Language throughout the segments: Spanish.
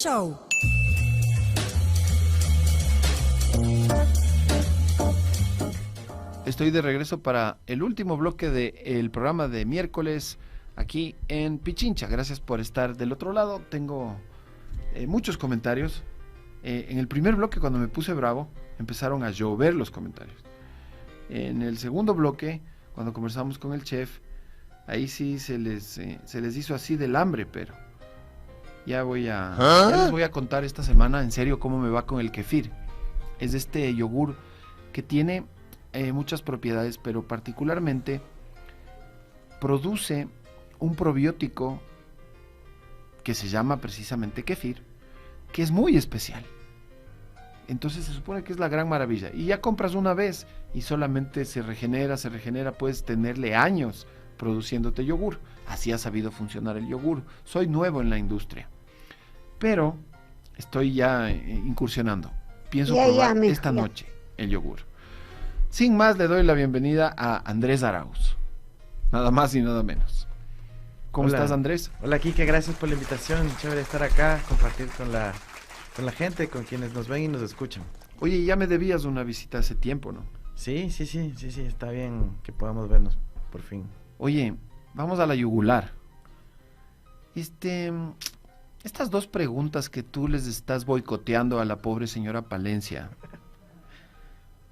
Show. Estoy de regreso para el último bloque del programa de miércoles aquí en Pichincha. Gracias por estar del otro lado. Tengo muchos comentarios. En el primer bloque, cuando me puse bravo, empezaron a llover los comentarios. En el segundo bloque, cuando conversamos con el chef, ahí sí se les hizo así del hambre, pero ya les voy a contar esta semana en serio cómo me va con el kefir. Es este yogur que tiene muchas propiedades, pero particularmente produce un probiótico que se llama precisamente kefir, que es muy especial. Entonces se supone que es la gran maravilla. Y ya compras una vez y solamente se regenera, puedes tenerle años produciéndote yogur. Así ha sabido funcionar el yogur. Soy nuevo en la industria, pero estoy ya incursionando. Pienso probar esta noche el yogur. Sin más, le doy la bienvenida a Andrés Arauz. Nada más y nada menos. ¿Cómo estás, Andrés? Hola, Kike, gracias por la invitación. Chévere estar acá, compartir con la gente, con quienes nos ven y nos escuchan. Oye, ya me debías una visita hace tiempo, ¿no? Sí, está bien que podamos vernos, por fin. Oye, vamos a la yugular. Estas dos preguntas que tú les estás boicoteando a la pobre señora Palencia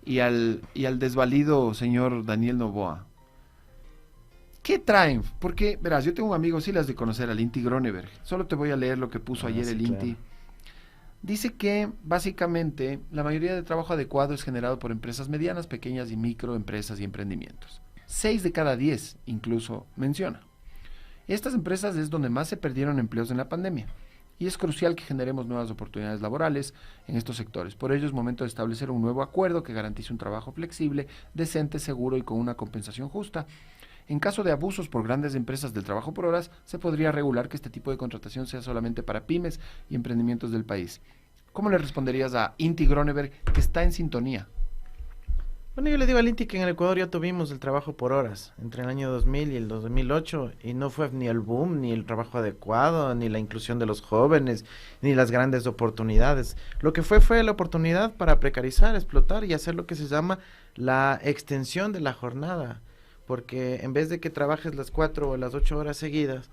y al desvalido señor Daniel Noboa, ¿qué traen? Porque, verás, yo tengo un amigo, sí las de conocer, al Inti Groneberg. Solo te voy a leer lo que puso ayer el Inti. Claro. Dice que, básicamente, la mayoría de trabajo adecuado es generado por empresas medianas, pequeñas y microempresas y emprendimientos. 6 de cada 10, incluso, menciona. Estas empresas es donde más se perdieron empleos en la pandemia. Y es crucial que generemos nuevas oportunidades laborales en estos sectores. Por ello es momento de establecer un nuevo acuerdo que garantice un trabajo flexible, decente, seguro y con una compensación justa. En caso de abusos por grandes empresas del trabajo por horas, se podría regular que este tipo de contratación sea solamente para pymes y emprendimientos del país. ¿Cómo le responderías a Inti Groneberg, que está en sintonía? Bueno, yo le digo al Inti que en el Ecuador ya tuvimos el trabajo por horas, entre el año 2000 y el 2008, y no fue ni el boom, ni el trabajo adecuado, ni la inclusión de los jóvenes, ni las grandes oportunidades. Lo que fue la oportunidad para precarizar, explotar y hacer lo que se llama la extensión de la jornada. Porque en vez de que trabajes las 4 o las 8 horas seguidas,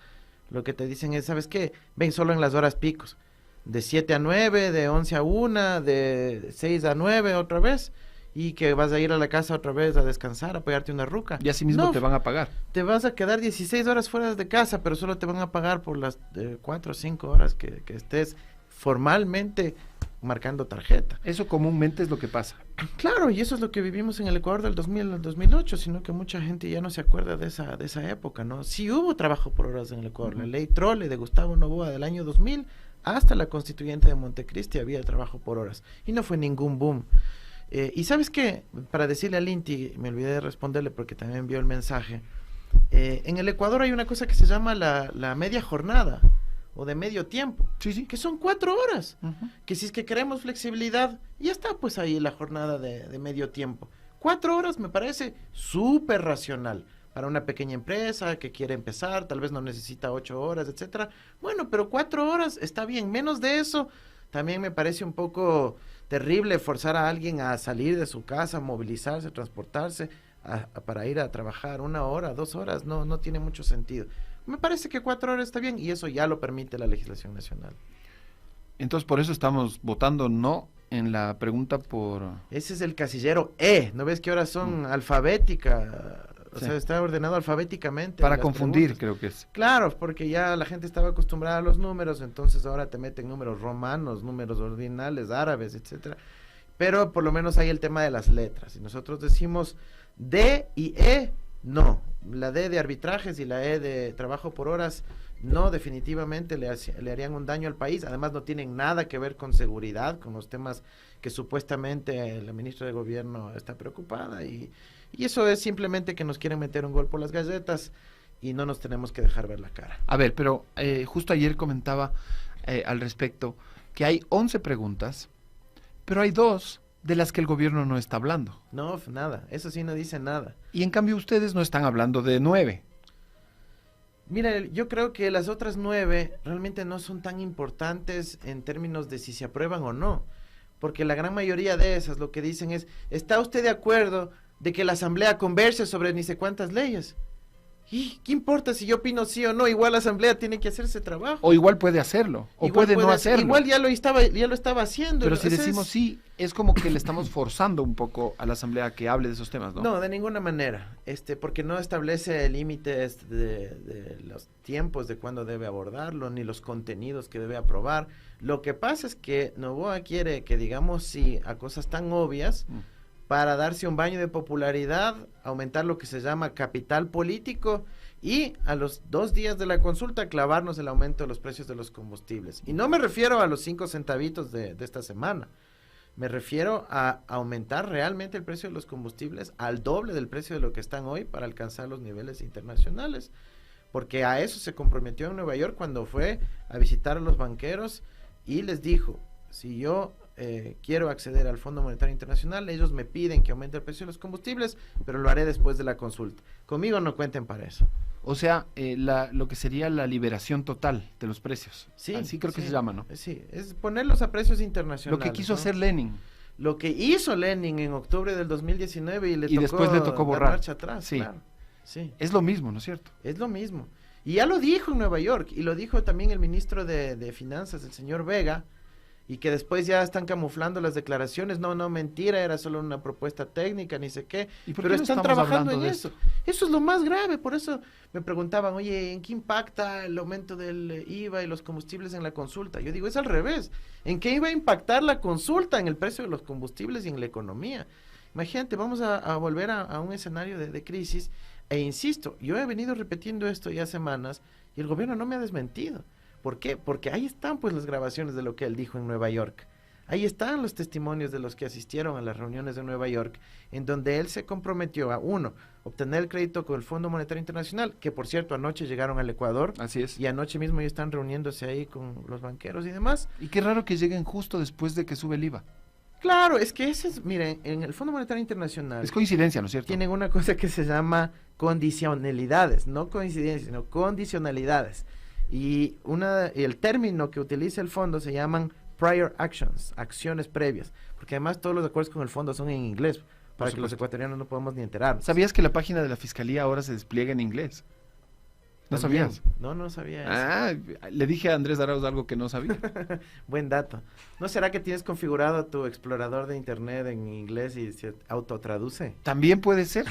lo que te dicen es, ¿sabes qué? Ven solo en las horas picos, de 7 a 9, de 11 a 1, de 6 a 9 otra vez, y que vas a ir a la casa otra vez a descansar, a apoyarte una ruca. Y así mismo te van a pagar. Te vas a quedar 16 horas fuera de casa, pero solo te van a pagar por las 4 o 5 horas que estés formalmente marcando tarjeta. Eso comúnmente es lo que pasa. Claro, y eso es lo que vivimos en el Ecuador del 2000 al 2008, sino que mucha gente ya no se acuerda de esa época, ¿no? Sí hubo trabajo por horas en el Ecuador. La ley Trole de Gustavo Noboa del año 2000 hasta la constituyente de Montecristi había trabajo por horas y no fue ningún boom. Y ¿sabes qué? Para decirle al Inti, me olvidé de responderle porque también envió el mensaje, en el Ecuador hay una cosa que se llama la media jornada o de medio tiempo, sí. Que son 4 horas, que si es que queremos flexibilidad, ya está pues ahí la jornada de medio tiempo. 4 horas me parece súper racional para una pequeña empresa que quiere empezar, tal vez no necesita 8 horas, etcétera. Bueno, pero 4 horas está bien, menos de eso también me parece un poco terrible forzar a alguien a salir de su casa, movilizarse, transportarse para ir a trabajar 1 hora, 2 horas, no tiene mucho sentido. Me parece que 4 horas está bien y eso ya lo permite la legislación nacional. Entonces por eso estamos votando no en la pregunta por... Ese es el casillero E, ¿no ves que ahora son alfabética? O sea, está ordenado alfabéticamente. Para confundir, creo que es. Claro, porque ya la gente estaba acostumbrada a los números, entonces ahora te meten números romanos, números ordinales, árabes, etcétera. Pero por lo menos hay el tema de las letras. Y nosotros decimos D y E, no. La D de arbitrajes y la E de trabajo por horas, no, definitivamente le harían un daño al país. Además no tienen nada que ver con seguridad, con los temas que supuestamente la ministra de Gobierno está preocupada. Y eso es simplemente que nos quieren meter un gol por las galletas y no nos tenemos que dejar ver la cara. A ver, pero justo ayer comentaba al respecto que hay 11 preguntas, pero hay 2 de las que el gobierno no está hablando. No, nada, eso sí no dice nada. Y en cambio ustedes no están hablando de 9. Mira, yo creo que las otras 9 realmente no son tan importantes en términos de si se aprueban o no, porque la gran mayoría de esas lo que dicen es, ¿está usted de acuerdo de que la Asamblea converse sobre ni sé cuántas leyes? ¿Y qué importa si yo opino sí o no? Igual la Asamblea tiene que hacer ese trabajo. O igual puede hacerlo, o Igual puede no hacerlo. Igual ya lo estaba haciendo. Pero si Ese decimos sí, es como que le estamos forzando un poco a la Asamblea a que hable de esos temas, ¿no? No, de ninguna manera, porque no establece límites de los tiempos de cuándo debe abordarlo, ni los contenidos que debe aprobar. Lo que pasa es que Noboa quiere que digamos sí a cosas tan obvias para darse un baño de popularidad, aumentar lo que se llama capital político y a los 2 días de la consulta clavarnos el aumento de los precios de los combustibles. Y no me refiero a los 5 centavitos de esta semana. Me refiero a aumentar realmente el precio de los combustibles al doble del precio de lo que están hoy para alcanzar los niveles internacionales. Porque a eso se comprometió en Nueva York cuando fue a visitar a los banqueros y les dijo, si yo quiero acceder al Fondo Monetario Internacional, ellos me piden que aumente el precio de los combustibles, pero lo haré después de la consulta. Conmigo no cuenten para eso. O sea, lo que sería la liberación total de los precios. Sí, así creo que se llama, ¿no? Sí, es ponerlos a precios internacionales. Lo que quiso ¿no? hacer Lenin. Lo que hizo Lenin en octubre del 2019 y después le tocó borrar. Marcha atrás, sí. Claro. Sí. Es lo mismo, ¿no es cierto? Es lo mismo. Y ya lo dijo en Nueva York, y lo dijo también el ministro de Finanzas, el señor Vega, y que después ya están camuflando las declaraciones. No, mentira, era solo una propuesta técnica, ni sé qué. Pero están trabajando en eso. Eso es lo más grave. Por eso me preguntaban, oye, ¿en qué impacta el aumento del IVA y los combustibles en la consulta? Yo digo, es al revés. ¿En qué iba a impactar la consulta? En el precio de los combustibles y en la economía. Imagínate, vamos a volver a un escenario de crisis. E insisto, yo he venido repitiendo esto ya semanas y el gobierno no me ha desmentido. ¿Por qué? Porque ahí están pues las grabaciones de lo que él dijo en Nueva York. Ahí están los testimonios de los que asistieron a las reuniones de Nueva York, en donde él se comprometió a, uno, obtener el crédito con el Fondo Monetario Internacional, que por cierto anoche llegaron al Ecuador. Así es. Y anoche mismo ya están reuniéndose ahí con los banqueros y demás. Y qué raro que lleguen justo después de que sube el IVA. Claro, es que miren, en el Fondo Monetario Internacional... Es coincidencia, ¿no es cierto? Tienen una cosa que se llama condicionalidades, no coincidencias, sino condicionalidades. Y el término que utiliza el fondo se llaman prior actions, acciones previas, porque además todos los acuerdos con el fondo son en inglés, para que los ecuatorianos no podamos ni enterarnos. ¿Sabías que la página de la Fiscalía ahora se despliega en inglés? ¿No ¿También? sabías? No sabía eso. Le dije a Andrés Arauz algo que no sabía. Buen dato. ¿No será que tienes configurado tu explorador de internet en inglés y se autotraduce? También puede ser.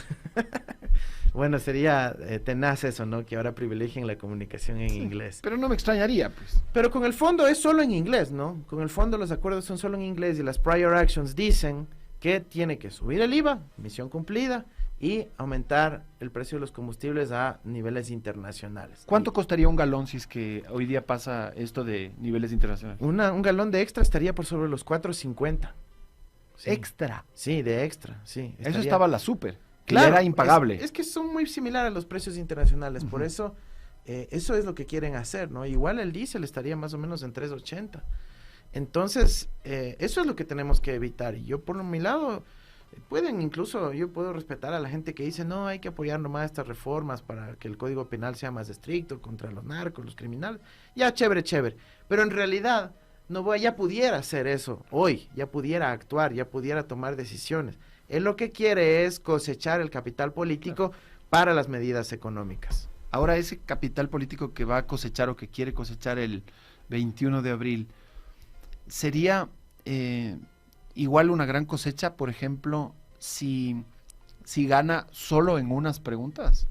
Bueno, sería tenaz eso, ¿no? Que ahora privilegien la comunicación en inglés. Pero no me extrañaría, pues. Pero con el fondo es solo en inglés, ¿no? Con el fondo los acuerdos son solo en inglés y las prior actions dicen que tiene que subir el IVA, misión cumplida, y aumentar el precio de los combustibles a niveles internacionales. ¿Cuánto costaría un galón si es que hoy día pasa esto de niveles internacionales? Un galón de extra estaría por sobre los 4.50. Sí. ¿Extra? Sí, de extra, sí. Eso estaba la súper, que claro, era impagable. Es que son muy similares a los precios internacionales, por eso eso es lo que quieren hacer, ¿no? Igual el diésel estaría más o menos en 3.80. Entonces, eso es lo que tenemos que evitar. Y yo, por mi lado, yo puedo respetar a la gente que dice, no, hay que apoyar nomás estas reformas para que el Código Penal sea más estricto contra los narcos, los criminales. Ya, chévere. Pero en realidad, Noboa ya pudiera hacer eso hoy, ya pudiera actuar, ya pudiera tomar decisiones. Él lo que quiere es cosechar el capital político para las medidas económicas. Ahora, ese capital político que va a cosechar o que quiere cosechar el 21 de abril, ¿sería igual una gran cosecha, por ejemplo, si gana solo en unas preguntas?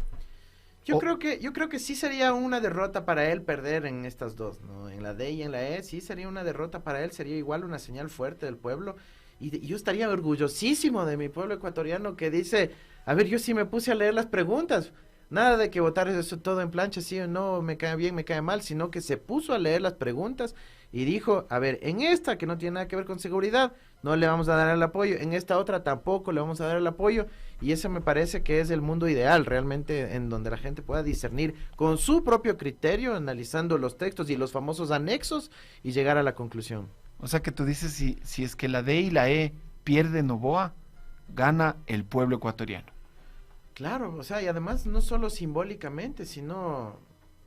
Yo creo que sí sería una derrota para él perder en estas dos, ¿no? En la D y en la E, sí sería una derrota para él, sería igual una señal fuerte del pueblo. Y yo estaría orgullosísimo de mi pueblo ecuatoriano que dice, a ver, yo sí me puse a leer las preguntas. Nada de que votar eso todo en plancha, sí o no, me cae bien, me cae mal, sino que se puso a leer las preguntas y dijo, a ver, en esta que no tiene nada que ver con seguridad, no le vamos a dar el apoyo, en esta otra tampoco le vamos a dar el apoyo, y ese me parece que es el mundo ideal, realmente, en donde la gente pueda discernir con su propio criterio, analizando los textos y los famosos anexos, y llegar a la conclusión. O sea que tú dices, si es que la D y la E pierde Noboa, gana el pueblo ecuatoriano. Claro, o sea, y además no solo simbólicamente, sino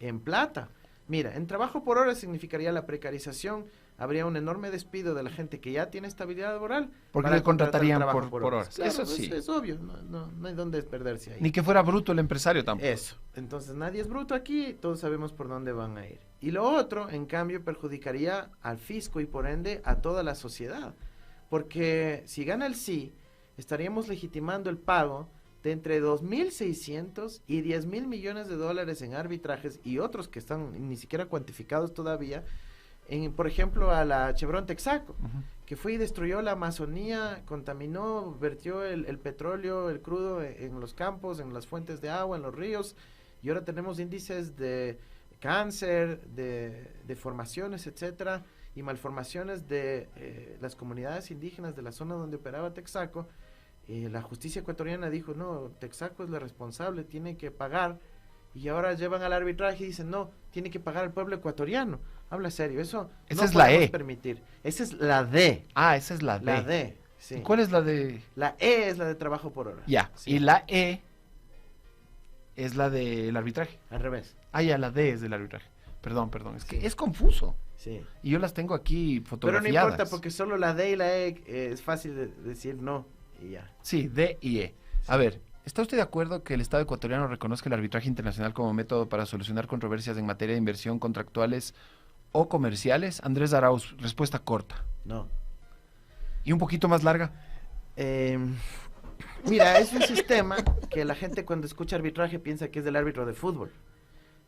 en plata. Mira, en trabajo por hora significaría la precarización, habría un enorme despido de la gente que ya tiene estabilidad laboral. Porque para le contratarían contratar por horas. Claro, Eso sí. es obvio, no hay dónde perderse ahí. Ni que fuera bruto el empresario tampoco. Eso, entonces nadie es bruto aquí, todos sabemos por dónde van a ir. Y lo otro, en cambio, perjudicaría al fisco y por ende a toda la sociedad. Porque si gana el sí, estaríamos legitimando el pago de entre 2.600 y 10.000 millones de dólares en arbitrajes y otros que están ni siquiera cuantificados todavía, por ejemplo, a la Chevron Texaco, que fue y destruyó la Amazonía, contaminó, vertió el petróleo, el crudo en los campos, en las fuentes de agua, en los ríos, y ahora tenemos índices de cáncer, de deformaciones, etcétera, y malformaciones de las comunidades indígenas de la zona donde operaba Texaco. La justicia ecuatoriana dijo, no, Texaco es la responsable, tiene que pagar, y ahora llevan al arbitraje y dicen, no, tiene que pagar el pueblo ecuatoriano. Habla serio, eso esa no es la podemos E. permitir. Esa es la D. Ah, esa es la D. La D, sí. ¿Y cuál es la de...? La E es la de trabajo por hora. Ya, sí. y la E es la del arbitraje. Al revés. Ah, ya, la D es del arbitraje. Perdón, es Sí. que es confuso. Sí. Y yo las tengo aquí Pero fotografiadas. no importa porque solo la D y la E es fácil de decir no y ya. Sí, D y E. A ver, ¿está usted de acuerdo que el Estado ecuatoriano reconozca el arbitraje internacional como método para solucionar controversias en materia de inversión contractuales o comerciales? Andrés Arauz, respuesta corta. No. ¿Y un poquito más larga? Mira, es un sistema que la gente cuando escucha arbitraje piensa que es del árbitro de fútbol.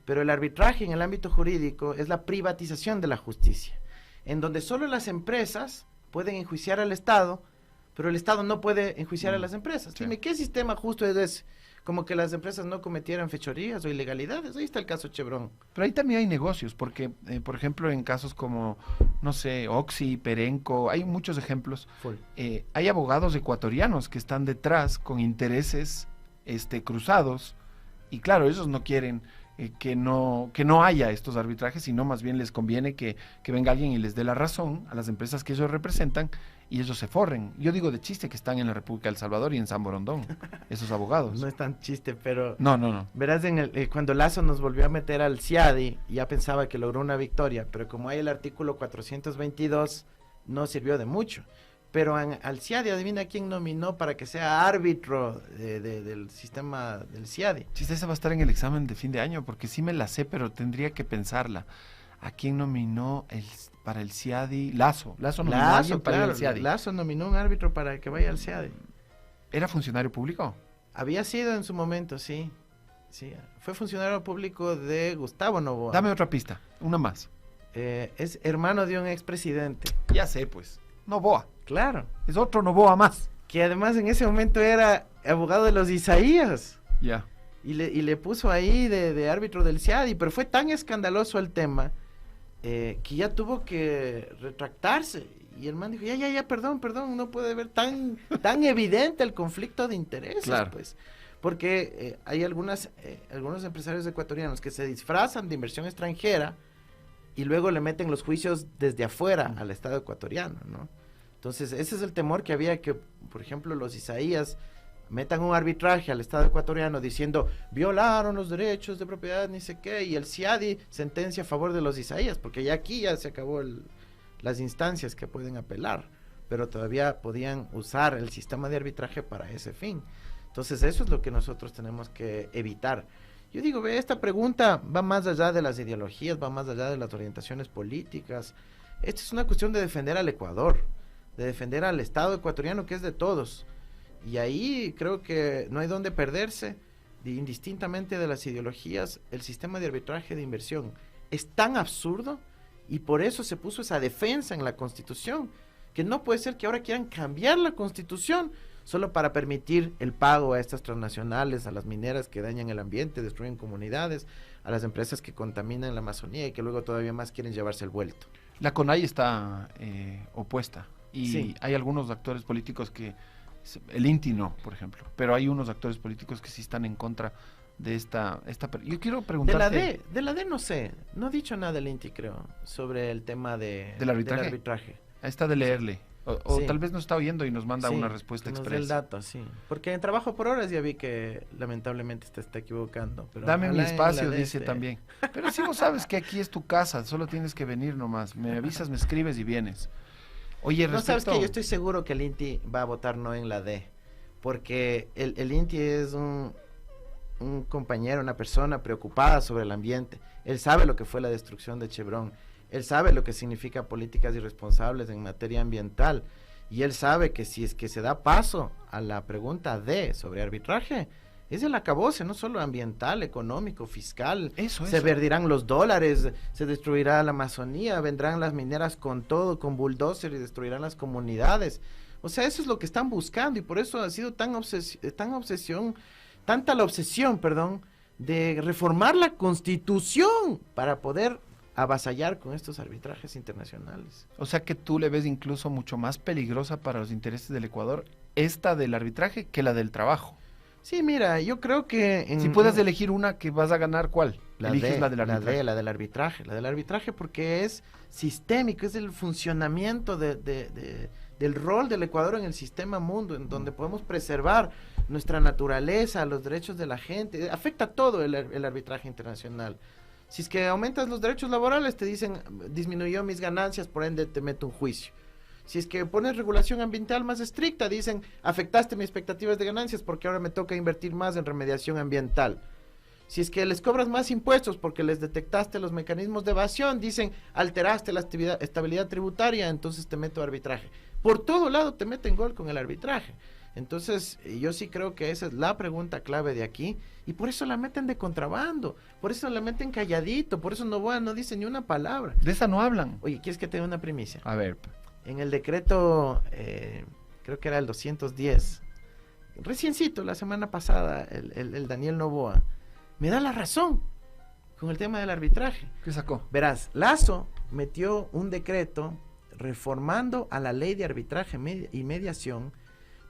Pero el arbitraje en el ámbito jurídico es la privatización de la justicia, en donde solo las empresas pueden enjuiciar al Estado, pero el Estado no puede enjuiciar a las empresas. Sí. Dime, ¿qué sistema justo es ese? Como que las empresas no cometieran fechorías o ilegalidades. Ahí está el caso Chevron. Pero ahí también hay negocios, porque, por ejemplo, en casos como, no sé, Oxy, Perenco, hay muchos ejemplos. Hay abogados ecuatorianos que están detrás con intereses cruzados, y claro, ellos no quieren que no haya estos arbitrajes, sino más bien les conviene que venga alguien y les dé la razón a las empresas que ellos representan y ellos se forren. Yo digo de chiste que están en la República del Salvador y en San Borondón, esos abogados. No es tan chiste, pero... No. Verás, cuando Lazo nos volvió a meter al CIADI, ya pensaba que logró una victoria, pero como hay el artículo 422, no sirvió de mucho. Pero al CIADI, adivina quién nominó para que sea árbitro del sistema del CIADI. Chiste, esa va a estar en el examen de fin de año, porque sí me la sé, pero tendría que pensarla. ¿A quién nominó para el CIADI? Lazo nominó a alguien para el CIADI. Lazo nominó un árbitro para que vaya al CIADI. ¿Era funcionario público? Había sido en su momento, sí. Fue funcionario público de Gustavo Noboa. Dame otra pista, una más. Es hermano de un expresidente. Ya sé, pues. Noboa. Claro. Es otro Noboa más. Que además en ese momento era abogado de los Isaías. Ya. Y le puso ahí de árbitro del CIADI, pero fue tan escandaloso el tema que ya tuvo que retractarse. Y el man dijo, ya, perdón, no puede ver tan evidente el conflicto de intereses, claro. Pues. Porque hay algunos empresarios ecuatorianos que se disfrazan de inversión extranjera y luego le meten los juicios desde afuera al Estado ecuatoriano, ¿no? Entonces, ese es el temor que había que, por ejemplo, los Isaías metan un arbitraje al Estado ecuatoriano diciendo violaron los derechos de propiedad, ni sé qué, y el CIADI sentencia a favor de los Isaías, porque ya aquí ya se acabó las instancias que pueden apelar, pero todavía podían usar el sistema de arbitraje para ese fin. Entonces, eso es lo que nosotros tenemos que evitar. Yo digo, esta pregunta va más allá de las ideologías, va más allá de las orientaciones políticas. Esta es una cuestión de defender al Ecuador, de defender al Estado ecuatoriano, que es de todos. Y ahí creo que no hay donde perderse, indistintamente de las ideologías. El sistema de arbitraje de inversión es tan absurdo y por eso se puso esa defensa en la Constitución, que no puede ser que ahora quieran cambiar la Constitución solo para permitir el pago a estas transnacionales, a las mineras que dañan el ambiente, destruyen comunidades, a las empresas que contaminan la Amazonía y que luego todavía más quieren llevarse el vuelto. La CONAI está opuesta y Sí. hay algunos actores políticos que, el INTI no, por ejemplo, pero hay unos actores políticos que sí están en contra de esta. Yo quiero preguntarte. De la D no sé, no ha dicho nada del INTI, creo, sobre el tema del arbitraje. Está de leerle. O Sí. tal vez no está oyendo y nos manda Sí, una respuesta que nos dé el expresa. dato, sí. Porque en trabajo por horas ya vi que lamentablemente te está equivocando. Pero Dame mi ojalá en espacio, la de dice también. Pero si vos sabes que aquí es tu casa, solo tienes que venir nomás. Me avisas, me escribes y vienes. Oye, No, sabes respecto... que yo estoy seguro que el Inti va a votar no en la D. Porque el Inti es un compañero, una persona preocupada sobre el ambiente. Él sabe lo que fue la destrucción de Chevron. Él sabe lo que significa políticas irresponsables en materia ambiental. Y él sabe que si es que se da paso a la pregunta D sobre arbitraje, es el acabose, no solo ambiental, económico, fiscal. Eso. Se perderán los dólares, se destruirá la Amazonía, vendrán las mineras con todo, con bulldozer y destruirán las comunidades. O sea, eso es lo que están buscando y por eso ha sido tanta la obsesión, perdón, de reformar la Constitución para poder avasallar con estos arbitrajes internacionales. O sea que tú le ves incluso mucho más peligrosa para los intereses del Ecuador esta del arbitraje que la del trabajo. Sí, mira, yo creo que... Si puedes elegir una que vas a ganar, ¿cuál? Eliges la del arbitraje. La del arbitraje. La del arbitraje porque es sistémico, es el funcionamiento del rol del Ecuador en el sistema mundo, en donde podemos preservar nuestra naturaleza, los derechos de la gente. Afecta todo el arbitraje internacional. Si es que aumentas los derechos laborales, te dicen, disminuyó mis ganancias, por ende te meto un juicio. Si es que pones regulación ambiental más estricta, dicen, afectaste mis expectativas de ganancias porque ahora me toca invertir más en remediación ambiental. Si es que les cobras más impuestos porque les detectaste los mecanismos de evasión, dicen, alteraste la estabilidad tributaria, entonces te meto arbitraje. Por todo lado te meten gol con el arbitraje. Entonces, yo sí creo que esa es la pregunta clave de aquí, y por eso la meten de contrabando, por eso la meten calladito, por eso Noboa no dice ni una palabra. De esa no hablan. Oye, ¿quieres que te dé una primicia? A ver. En el decreto, creo que era el 210, reciencito, la semana pasada, el Daniel Noboa, me da la razón con el tema del arbitraje. ¿Qué sacó? Verás, Lazo metió un decreto reformando a la ley de arbitraje y mediación,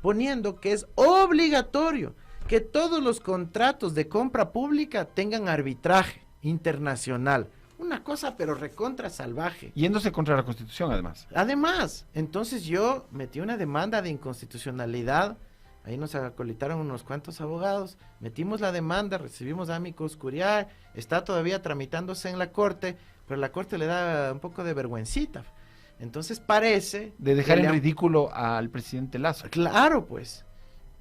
poniendo que es obligatorio que todos los contratos de compra pública tengan arbitraje internacional. Una cosa pero recontra salvaje. Yéndose contra la Constitución, además. Además, entonces yo metí una demanda de inconstitucionalidad, ahí nos acolitaron unos cuantos abogados, metimos la demanda, recibimos amicus curiae, está todavía tramitándose en la corte, pero la corte le da un poco de vergüencita. Entonces parece... De dejar en ridículo al presidente Lazo. Claro, pues,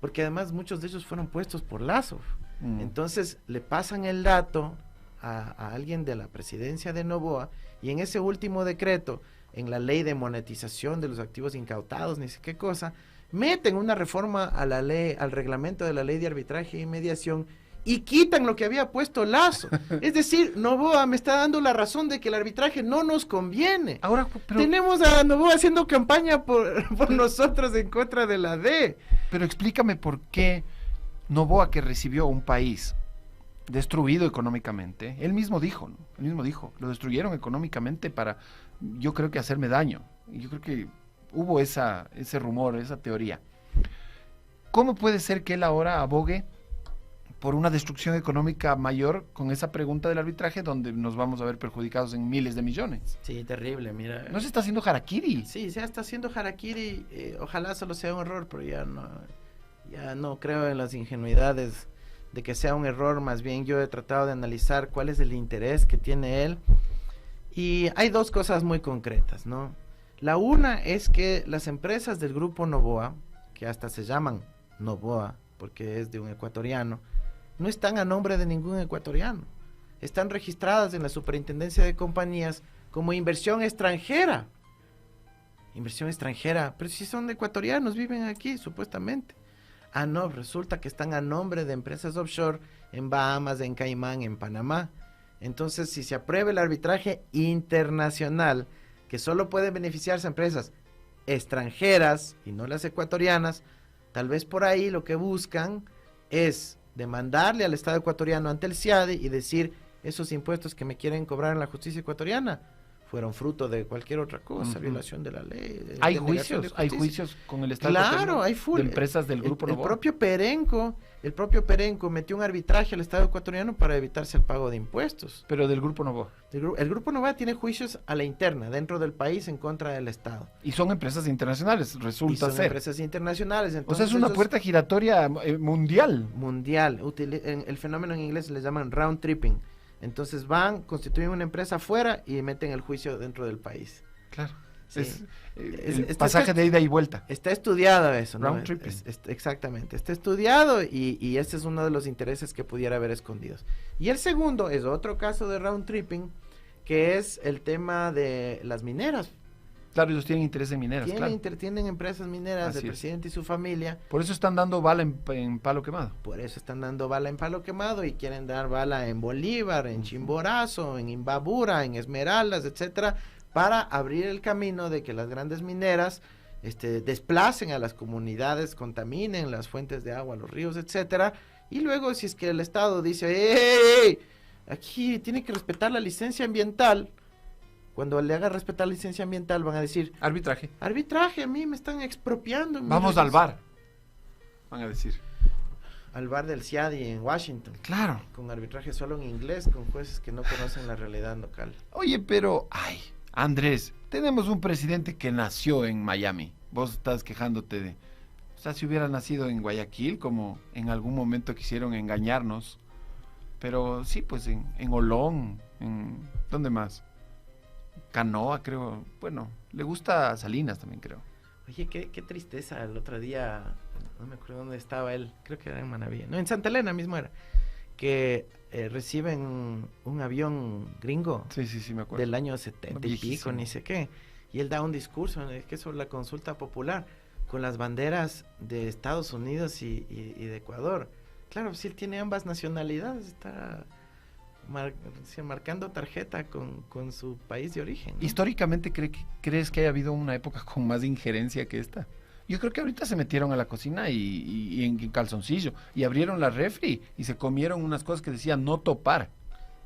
porque además muchos de ellos fueron puestos por Lazo. Entonces le pasan el dato a alguien de la presidencia de Noboa, y en ese último decreto, en la ley de monetización de los activos incautados, ni sé qué cosa, meten una reforma a la ley, al reglamento de la ley de arbitraje y mediación, y quitan lo que había puesto Lazo. Es decir, Noboa me está dando la razón de que el arbitraje no nos conviene. Ahora, pero, tenemos a Noboa haciendo campaña por nosotros en contra de la D. Pero explícame por qué Noboa, que recibió un país destruido económicamente, él mismo dijo, ¿no? Él mismo dijo, lo destruyeron económicamente para, yo creo que hacerme daño. Y yo creo que hubo ese rumor, esa teoría. ¿Cómo puede ser que él ahora abogue por una destrucción económica mayor con esa pregunta del arbitraje, donde nos vamos a ver perjudicados en miles de millones? Sí, terrible, mira. ¿No se está haciendo harakiri? Sí, se está haciendo harakiri, ojalá solo sea un error, pero ya no creo en las ingenuidades de que sea un error. Más bien yo he tratado de analizar cuál es el interés que tiene él, y hay dos cosas muy concretas, ¿no? La una es que las empresas del grupo Noboa, que hasta se llaman Noboa porque es de un ecuatoriano, no están a nombre de ningún ecuatoriano. Están registradas en la Superintendencia de Compañías como inversión extranjera. Inversión extranjera, pero si son ecuatorianos, viven aquí supuestamente. Ah, no, resulta que están a nombre de empresas offshore en Bahamas, en Caimán, en Panamá. Entonces, si se aprueba el arbitraje internacional, que solo pueden beneficiarse empresas extranjeras y no las ecuatorianas, tal vez por ahí lo que buscan es demandarle al Estado ecuatoriano ante el CIADE y decir, esos impuestos que me quieren cobrar en la justicia ecuatoriana, fueron fruto de cualquier otra cosa, violación de la ley. Hay juicios con el Estado. Claro, hay full. De empresas del Grupo Novoa. El propio Perenco metió un arbitraje al Estado ecuatoriano para evitarse el pago de impuestos. Pero del Grupo Novoa. El Grupo Novoa tiene juicios a la interna, dentro del país, en contra del Estado. Y son empresas internacionales, resulta ser. Empresas internacionales. Entonces, o sea, es una puerta giratoria mundial. Mundial. El fenómeno en inglés le llaman round tripping. Entonces constituyen una empresa afuera y meten el juicio dentro del país. Claro. Sí. Es pasaje de ida y vuelta. Está estudiado eso, ¿no? Round tripping. Exactamente. Está estudiado y este es uno de los intereses que pudiera haber escondidos. Y el segundo es otro caso de round tripping, que es el tema de las mineras. Claro, ellos tienen interés en mineras, Tienen empresas mineras, el presidente y su familia. Por eso están dando bala en palo quemado. Por eso están dando bala en palo quemado y quieren dar bala en Bolívar, en Chimborazo, en Imbabura, en Esmeraldas, etcétera, para abrir el camino de que las grandes mineras desplacen a las comunidades, contaminen las fuentes de agua, los ríos, etcétera. Y luego, si es que el Estado dice, ¡ey! Aquí tiene que respetar la licencia ambiental. Cuando le haga respetar la licencia ambiental van a decir... Arbitraje, a mí me están expropiando. Vamos al bar, van a decir. Al bar del CIADI en Washington. Claro. Con arbitraje solo en inglés, con jueces que no conocen la realidad local. Oye, pero... Andrés, tenemos un presidente que nació en Miami. Vos estás quejándote de... O sea, si hubiera nacido en Guayaquil, como en algún momento quisieron engañarnos. Pero sí, pues en Olón, ¿dónde más? Canoa, creo. Bueno, le gusta Salinas también, creo. Oye, qué tristeza. El otro día, no me acuerdo dónde estaba él. Creo que era en Manaví. No, en Santa Elena mismo era. Que reciben un avión gringo. Sí, me acuerdo. Del año 70 y pico, ni sé qué. Y él da un discurso que sobre la consulta popular con las banderas de Estados Unidos y de Ecuador. Claro, si él tiene ambas nacionalidades, está marcando tarjeta con su país de origen, ¿no? Históricamente, ¿crees que haya habido una época con más injerencia que esta? Yo creo que ahorita se metieron a la cocina y en calzoncillo, y abrieron la refri y se comieron unas cosas que decían no topar.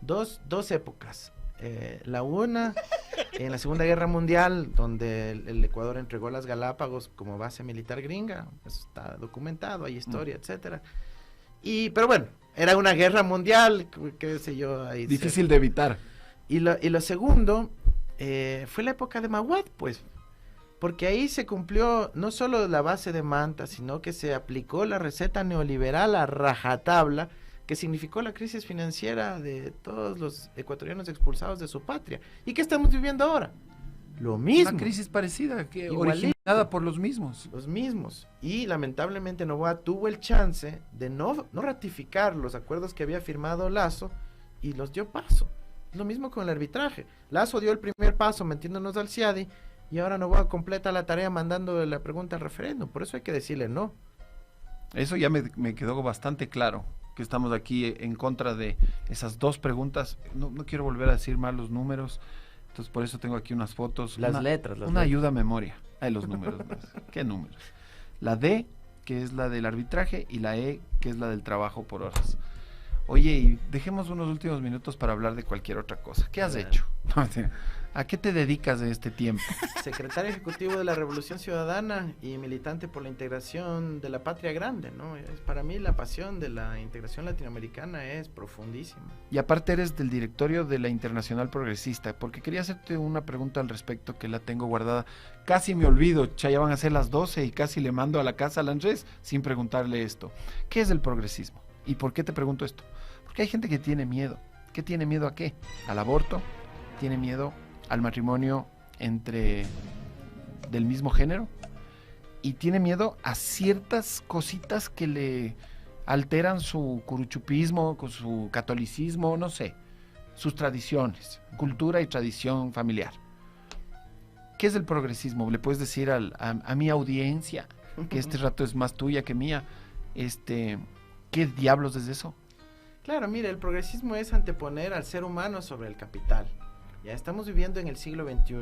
Dos épocas. La una, en la Segunda Guerra Mundial, donde el Ecuador entregó las Galápagos como base militar gringa. Eso está documentado, hay historia, etcétera. Pero bueno, era una guerra mundial, qué sé yo. Difícil de evitar. Y lo segundo, fue la época de Mahuad, pues. Porque ahí se cumplió no solo la base de Manta, sino que se aplicó la receta neoliberal a rajatabla, que significó la crisis financiera de todos los ecuatorianos expulsados de su patria. ¿Y qué estamos viviendo ahora? Lo mismo. Una crisis parecida, originada por los mismos. Los mismos. Y lamentablemente Novoa tuvo el chance de no ratificar los acuerdos que había firmado Lasso y los dio paso. Lo mismo con el arbitraje. Lasso dio el primer paso metiéndonos al CIADI y ahora Novoa completa la tarea mandando la pregunta al referéndum. Por eso hay que decirle no. Eso ya me quedó bastante claro, que estamos aquí en contra de esas dos preguntas. No quiero volver a decir mal los números. Entonces, por eso tengo aquí unas fotos. Las letras. Una ayuda a memoria. Los números. ¿Qué números? La D, que es la del arbitraje, y la E, que es la del trabajo por horas. Oye, y dejemos unos últimos minutos para hablar de cualquier otra cosa. ¿Qué has hecho? ¿A qué te dedicas de este tiempo? Secretario ejecutivo de la Revolución Ciudadana y militante por la integración de la patria grande, ¿no? Para mí la pasión de la integración latinoamericana es profundísima. Y aparte eres del directorio de la Internacional Progresista, porque quería hacerte una pregunta al respecto que la tengo guardada. Casi me olvido, ya van a ser las 12 y casi le mando a la casa al Andrés sin preguntarle esto. ¿Qué es el progresismo? ¿Y por qué te pregunto esto? Porque hay gente que tiene miedo. ¿Qué tiene miedo a qué? ¿Al aborto? ¿Tiene miedo al matrimonio del mismo género? Y tiene miedo a ciertas cositas que le alteran su curuchupismo, con su catolicismo, no sé, sus tradiciones, cultura y tradición familiar. ¿Qué es el progresismo? ¿Le puedes decir a mi audiencia, que este rato es más tuya que mía, qué diablos es eso? Claro, mire, el progresismo es anteponer al ser humano sobre el capital. Ya estamos viviendo en el siglo XXI,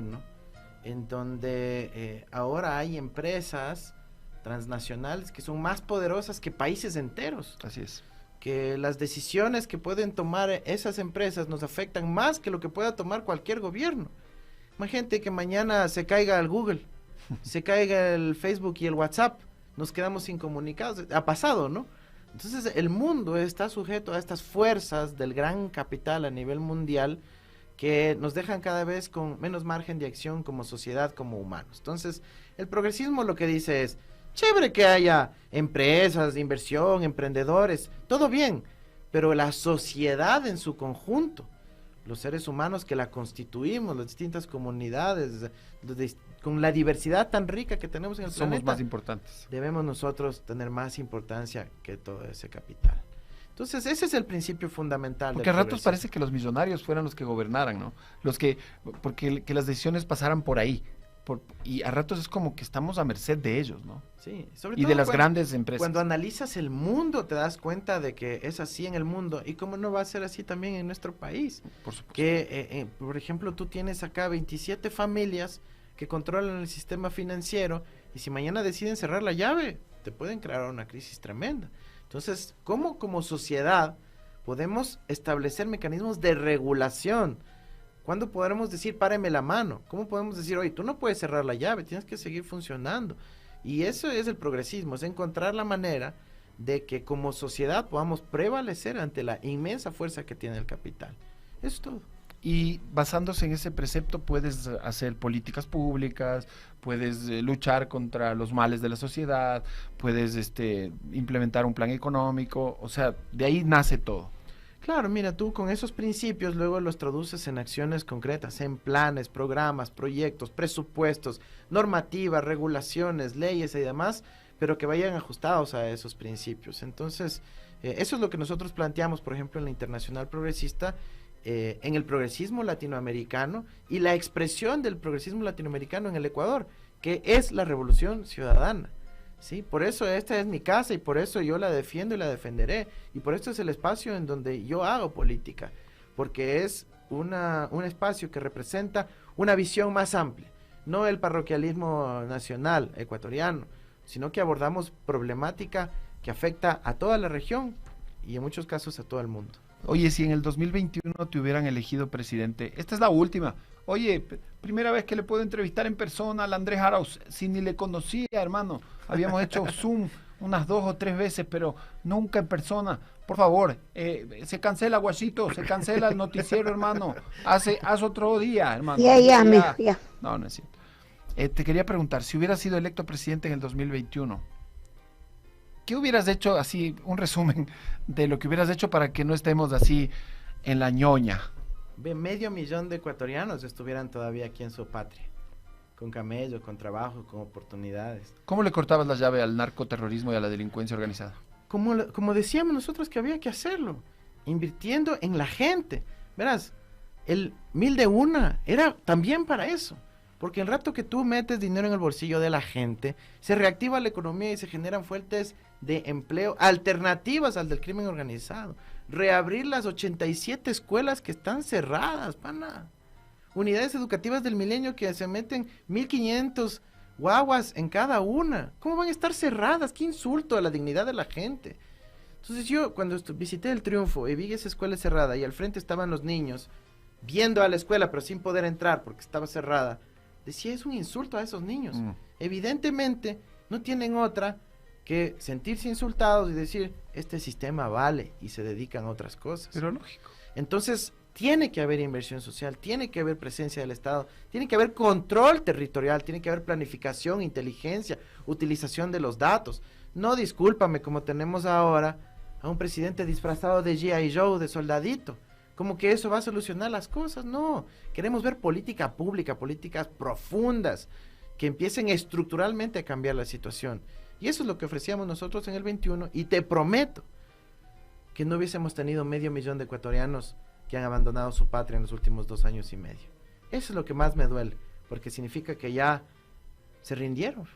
en donde ahora hay empresas transnacionales que son más poderosas que países enteros. Así es. Que las decisiones que pueden tomar esas empresas nos afectan más que lo que pueda tomar cualquier gobierno. Imagínate que mañana se caiga el Google, se caiga el Facebook y el WhatsApp, nos quedamos incomunicados. Ha pasado, ¿no? Entonces el mundo está sujeto a estas fuerzas del gran capital a nivel mundial que nos dejan cada vez con menos margen de acción como sociedad, como humanos. Entonces el progresismo lo que dice es, chévere que haya empresas, inversión, emprendedores, todo bien, pero la sociedad en su conjunto, los seres humanos que la constituimos, las distintas comunidades, con la diversidad tan rica que tenemos en el planeta, somos más importantes. Debemos nosotros tener más importancia que todo ese capital. Entonces, ese es el principio fundamental. Porque a ratos parece que los millonarios fueran los que gobernaran, ¿no? Porque las decisiones pasaran por ahí. Y a ratos es como que estamos a merced de ellos, ¿no? Sí, sobre y todo de las grandes empresas. Cuando analizas el mundo te das cuenta de que es así en el mundo y cómo no va a ser así también en nuestro país. Por supuesto. Que, por ejemplo, tú tienes acá 27 familias que controlan el sistema financiero y si mañana deciden cerrar la llave, te pueden crear una crisis tremenda. Entonces, ¿cómo como sociedad podemos establecer mecanismos de regulación? ¿Cuándo podremos decir, páreme la mano? ¿Cómo podemos decir, oye, tú no puedes cerrar la llave, tienes que seguir funcionando? Y eso es el progresismo, es encontrar la manera de que como sociedad podamos prevalecer ante la inmensa fuerza que tiene el capital. Eso es todo. Y basándose en ese precepto puedes hacer políticas públicas, puedes luchar contra los males de la sociedad, puedes implementar un plan económico, o sea, de ahí nace todo. Claro, mira, tú con esos principios luego los traduces en acciones concretas, en planes, programas, proyectos, presupuestos, normativas, regulaciones, leyes y demás, pero que vayan ajustados a esos principios. Entonces, eso es lo que nosotros planteamos, por ejemplo, en la Internacional Progresista, en el progresismo latinoamericano y la expresión del progresismo latinoamericano en el Ecuador, que es la revolución ciudadana. Sí, por eso esta es mi casa y por eso yo la defiendo y la defenderé y por esto es el espacio en donde yo hago política, porque es un espacio que representa una visión más amplia, no el parroquialismo nacional ecuatoriano, sino que abordamos problemática que afecta a toda la región y en muchos casos a todo el mundo. Oye, si en el 2021 te hubieran elegido presidente, esta es la última. Oye, primera vez que le puedo entrevistar en persona al Andrés Arauz, si ni le conocía, hermano. Habíamos hecho Zoom unas 2 o 3 veces, pero nunca en persona. Por favor, se cancela, Guachito, se cancela el noticiero, hermano. Haz otro día, hermano. Ya, mijo, ya. No, no es cierto. Te quería preguntar, si hubieras sido electo presidente en el 2021, ¿qué hubieras hecho, así, un resumen de lo que hubieras hecho para que no estemos así en la ñoña? 500,000 de ecuatorianos estuvieran todavía aquí en su patria, con camello, con trabajo, con oportunidades. ¿Cómo le cortabas la llave al narcoterrorismo y a la delincuencia organizada? Como decíamos nosotros que había que hacerlo, invirtiendo en la gente. Verás, el 1000 de una era también para eso, porque el rato que tú metes dinero en el bolsillo de la gente, se reactiva la economía y se generan fuentes de empleo alternativas al del crimen organizado. Reabrir las 87 escuelas que están cerradas, pana. Unidades educativas del Milenio que se meten 1500 guaguas en cada una. ¿Cómo van a estar cerradas? ¡Qué insulto a la dignidad de la gente! Entonces yo cuando visité el Triunfo y vi esa escuela cerrada y al frente estaban los niños viendo a la escuela pero sin poder entrar porque estaba cerrada, decía, es un insulto a esos niños. Evidentemente no tienen otra que sentirse insultados y decir, este sistema vale, y se dedican a otras cosas. Pero lógico. Entonces, tiene que haber inversión social, tiene que haber presencia del Estado, tiene que haber control territorial, tiene que haber planificación, inteligencia, utilización de los datos. No, discúlpame, como tenemos ahora a un presidente disfrazado de G.I. Joe, de soldadito, como que eso va a solucionar las cosas. No, queremos ver política pública, políticas profundas, que empiecen estructuralmente a cambiar la situación. Y eso es lo que ofrecíamos nosotros en el 21, y te prometo que no hubiésemos tenido 500,000 de ecuatorianos que han abandonado su patria en los últimos 2 años y medio. Eso es lo que más me duele, porque significa que ya se rindieron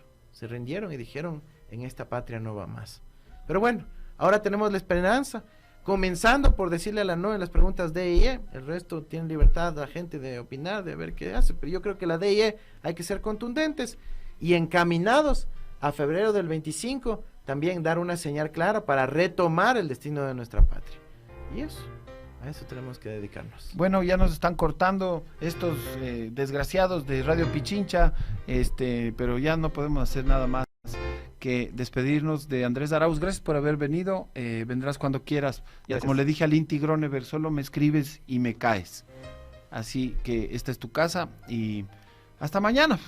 y dijeron, en esta patria no va más. Pero bueno, ahora tenemos la esperanza, comenzando por decirle a la NOE en las preguntas D y E, el resto tiene libertad la gente de opinar, de ver qué hace, pero yo creo que la D y E hay que ser contundentes y encaminados a febrero del 25, también dar una señal clara para retomar el destino de nuestra patria. Y eso. A eso tenemos que dedicarnos. Bueno, ya nos están cortando estos desgraciados de Radio Pichincha, pero ya no podemos hacer nada más que despedirnos de Andrés Arauz. Gracias por haber venido, vendrás cuando quieras. Ya como le dije al Inti Gronever, solo me escribes y me caes. Así que esta es tu casa y hasta mañana.